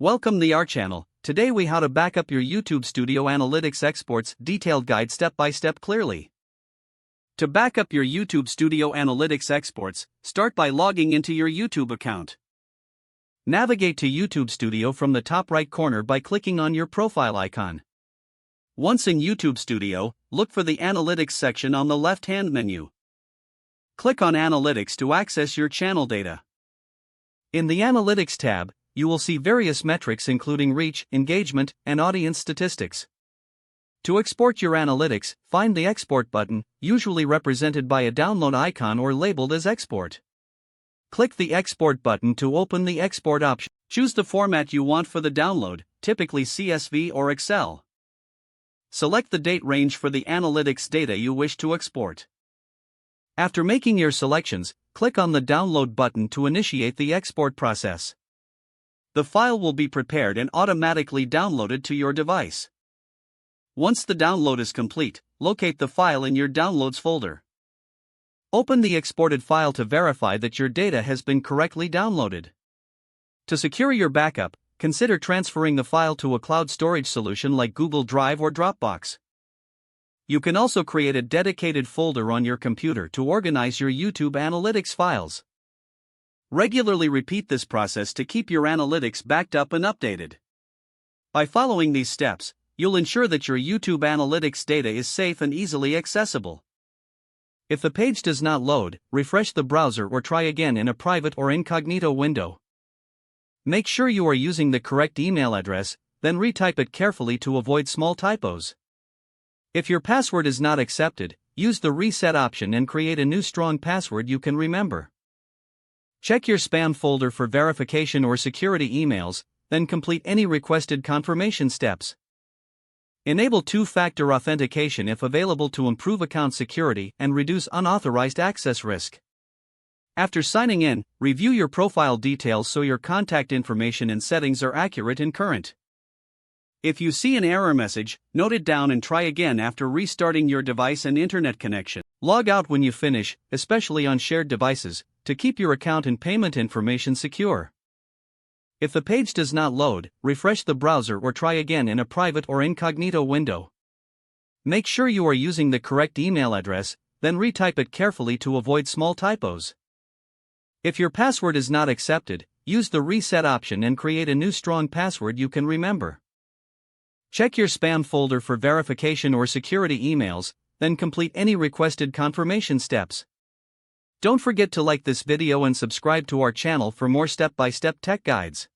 Welcome to our channel. Today we how to back up your YouTube Studio Analytics exports detailed guide step by step clearly. To back up your YouTube Studio Analytics exports, start by logging into your YouTube account. Navigate to YouTube Studio from the top right corner by clicking on your profile icon. Once in YouTube Studio, look for the Analytics section on the left-hand menu. Click on Analytics to access your channel data. In the Analytics tab, you will see various metrics including reach, engagement, and audience statistics. To export your analytics, find the Export button, usually represented by a download icon or labeled as Export. Click the Export button to open the Export option. Choose the format you want for the download, typically CSV or Excel. Select the date range for the analytics data you wish to export. After making your selections, click on the Download button to initiate the export process. The file will be prepared and automatically downloaded to your device. Once the download is complete, locate the file in your Downloads folder. Open the exported file to verify that your data has been correctly downloaded. To secure your backup, consider transferring the file to a cloud storage solution like Google Drive or Dropbox. You can also create a dedicated folder on your computer to organize your YouTube Analytics files. Regularly repeat this process to keep your analytics backed up and updated. By following these steps, you'll ensure that your YouTube Analytics data is safe and easily accessible. If the page does not load, refresh the browser or try again in a private or incognito window. Make sure you are using the correct email address, then retype it carefully to avoid small typos. If your password is not accepted, use the reset option and create a new strong password you can remember. Check your spam folder for verification or security emails, then complete any requested confirmation steps. Enable two-factor authentication if available to improve account security and reduce unauthorized access risk. After signing in, review your profile details so your contact information and settings are accurate and current. If you see an error message, note it down and try again after restarting your device and internet connection. Log out when you finish, especially on shared devices, to keep your account and payment information secure. If the page does not load, refresh the browser or try again in a private or incognito window. Make sure you are using the correct email address, then retype it carefully to avoid small typos. If your password is not accepted, use the reset option and create a new strong password you can remember. Check your spam folder for verification or security emails, then complete any requested confirmation steps. Don't forget to like this video and subscribe to our channel for more step-by-step tech guides.